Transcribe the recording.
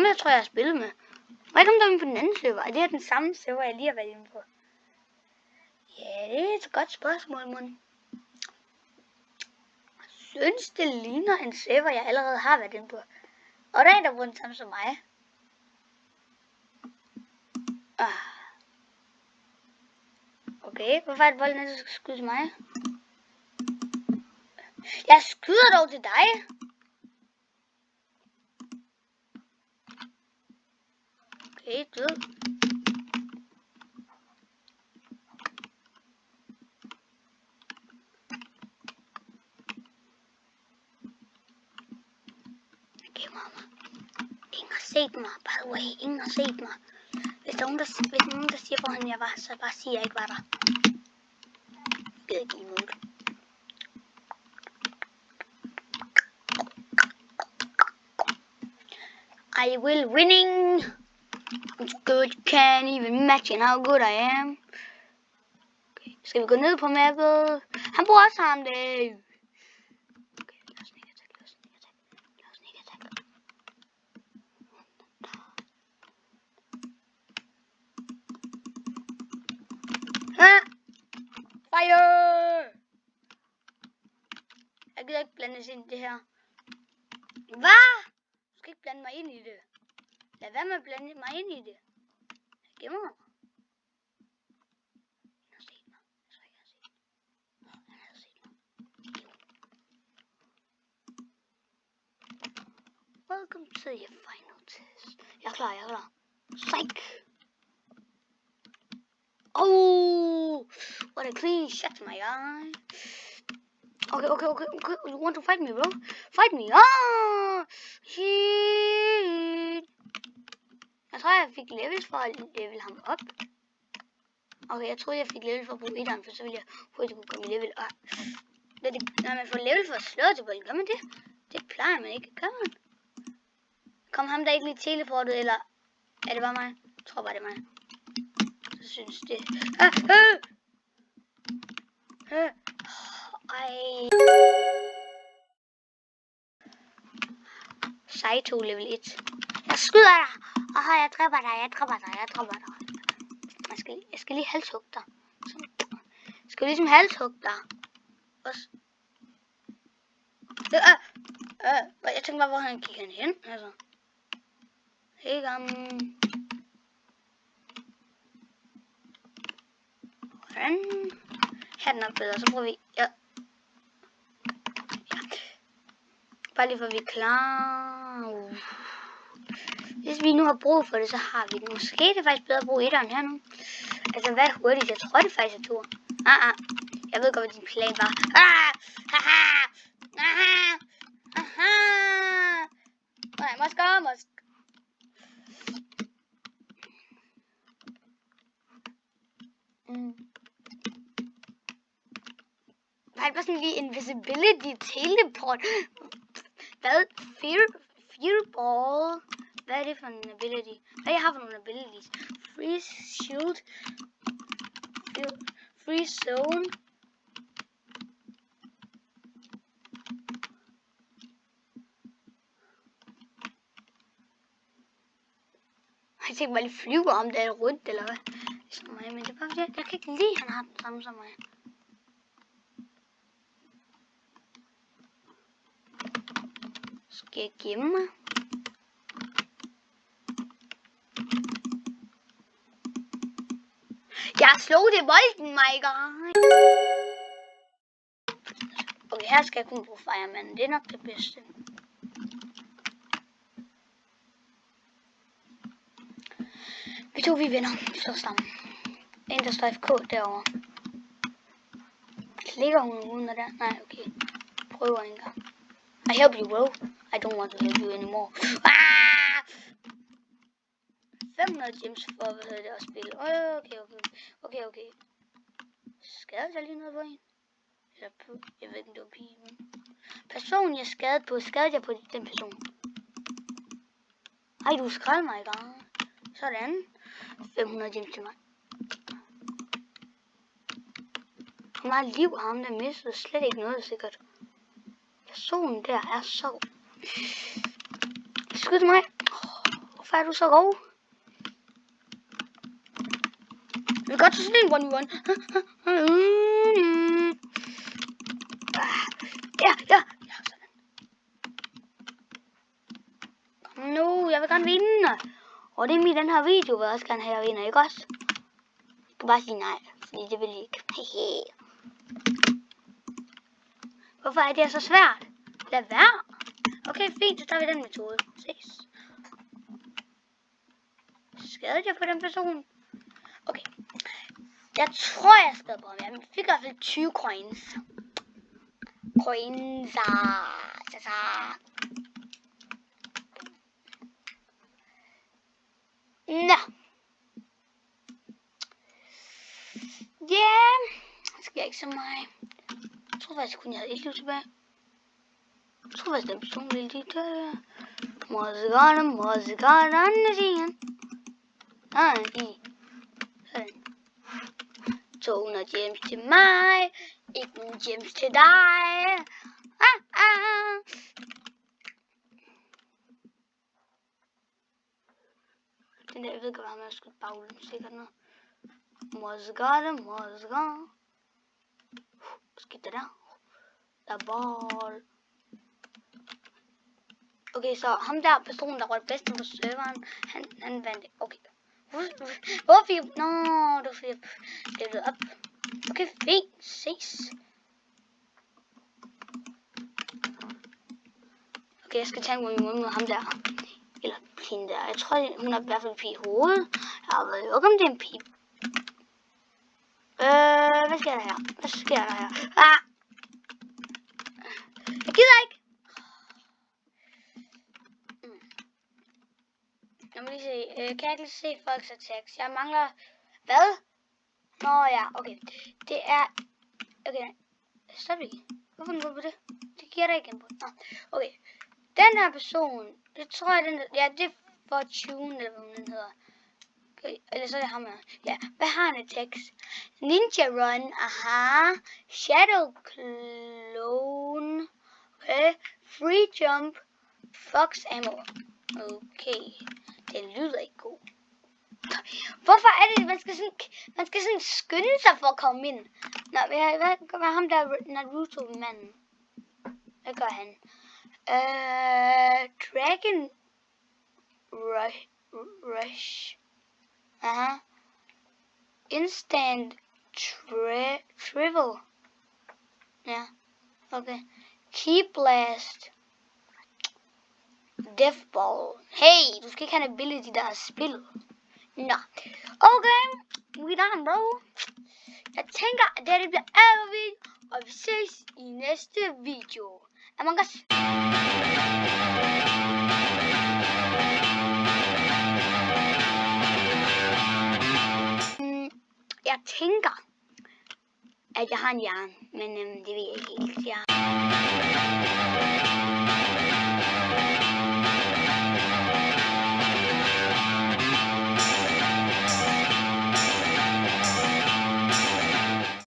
Ham jeg tror jeg har spillet med. Må jeg komme derude på den anden server? Er det den samme server, jeg lige har været inde på? Ja, det er et godt spørgsmål, mand. Jeg synes, det ligner en server, jeg allerede har været inde på. Og der er en, der bruger den samme som mig. Okay, hvorfor er det bolden, der skal skyde til mig? Jeg skyder dog til dig. Okay, død. Okay, mamma. Ingen har set mig, by the way. Ingen har set mig. Hvis der er nogen, der siger, hvor jeg var, så bare sig, at jeg ikke var der. Jeg gider ikke imod det. I will winning. It's good, you can't even imagine how good I am. Okay, skal vi gå ned på mappet? Han bruger også ham det. Okay, lad os sneak attack. Fire! Jeg gider ikke blandes ind i det her. Hvad? Du skal ikke blande mig ind i det. Lad være med at blande mig ind i det. Jeg gemmer mig. Han har set mig. Jeg tror ikke, han har set mig. Han har set mig. Welcome to your final test. Jeg er klar. Psych! Oh! What a clean shot, my guy. Okay. You want to fight me, bro? Fight me. Oh! Shit! Jeg tror, jeg fik levels for at level ham op. Okay, jeg troede, jeg fik level for at bruge etteren, for så ville jeg hurtigt kunne komme i level op. Når man får level for at slå til bolden, gør man det? Det plejer man ikke. Gør man? Kom ham der ikke lige teleportet, eller er det bare mig? Jeg tror bare, det er mig. Så synes det. Saito level 1. Jeg skyder dig. Jeg dræber dig. Jeg skal lige halshugge dig. Jeg skal ligesom halshugge dig. Jeg tænkte bare, hvor han gik hen. Altså. Hey, Hvordan? Her den er bedre, så prøver vi. Ja. Bare lige for at vi er klar. Hvis vi nu har brug for det, så har vi det. Måske er det faktisk bedre at bruge etteren her nu. Altså, hvad er hurtigt? Jeg tror, det faktisk er to. Jeg ved godt, hvad din plan var. Nej, måske. Hvad er det sådan lige invisibility teleport? Hvad? Fearball? Hvad er det for en ability? Hvad jeg har for nogle abilities? Freeze shield. Free zone. Jeg tænker bare lige flyver om der rundt, eller hvad? Som mig, men det er bare fordi, jeg kan ikke lide, han har den samme som mig. Skal jeg gemme mig? Jeg slog det bolden, my god. Okay, her skal jeg kun bruge Fireman. Det er nok det bedste. Vi vinder. Så sammen. En, der står FK derovre. Klikker hun under der? Nej, okay. Prøver en gang. I help you, bro. I don't want to help you anymore. 500 gems for at spille. Okay. Skadede jeg lige noget på en? Eller på, jeg ved ikke, om det var pigen. Personen jeg skadede på, skadede jeg på den person. Ej, du skrald mig i gang. Sådan. 500 gems til mig. Hvor meget liv har ham, der mistede slet ikke noget sikkert. Personen der er så... Skud mig. Hvorfor er du så god? Vi kan godt tage sådan en 1v1. Ja, sådan. Kom nu, jeg vil gerne vinde. Og det er med den her video, vil jeg også gerne have, at jeg vinder, ikke også? Jeg kan bare sige nej, fordi det vil jeg ikke. Hvorfor er det så svært? Lad være. Okay, fint, så tager vi den metode. Ses. Skadede jeg på den person? Okay. Jeg tror, jeg skadede på ham. Jeg fik i hvert fald 20 coins. Nå. Ja. Det skal ikke så meget. Jeg tror faktisk kun, jeg havde et liv tilbage. Jeg tror faktisk, den person ville dit. Måsegården, siger. Sådan. 200 gems til mig. Ikke nogen gems til dig. Den der, jeg ved ikke, hvad man skulle bagle. Sikkert noget. Måsegården. Skidt det der. Der er ball. Okay, så ham der personen, der var det bedste på serveren, han vandt. Okay. Hvorfor jeg... Nå, det var fordi jeg levede op. Okay, fint. Ses. Okay, jeg skal tage en mod ham der. Eller hende der. Jeg tror, hun har i hvert fald en pige i hovedet. Jeg har været ikke, om det er en pige. Hvad sker der her? Ah! Jeg gider ikke. Jeg må lige se. Kan jeg ikke lige se folks attacks? Jeg mangler... Hvad? Nå ja, okay. Det er... Okay, nej. Stop lige. Hvorfor nu på det? Det giver dig ikke en på. Okay. Den her person... Det tror jeg, den... Ja, det er Fortune, eller hvad den hedder. Okay. Eller så er det ham her. Ja, hvad har han attacks? Ninja Run, aha. Shadow Clone. Okay. Free Jump. Fox Ammo. Okay. Det lyder ikke god. Hvorfor er det, man skal sådan skynde sig for at komme ind? Nå, hvad gør ham der Naruto-manden? Hvad gør han? Dragon Rush. Aha. Instant Trivial. Ja, okay. Key Blast. Death Ball. Hey, du skal ikke have en ability, der er spillet. Nå. Okay. We done, bro. Jeg tænker, at det bliver alle video, og vi ses i næste video. Among Us. Jeg tænker, at jeg har en hjerne, men det ved jeg ikke helt.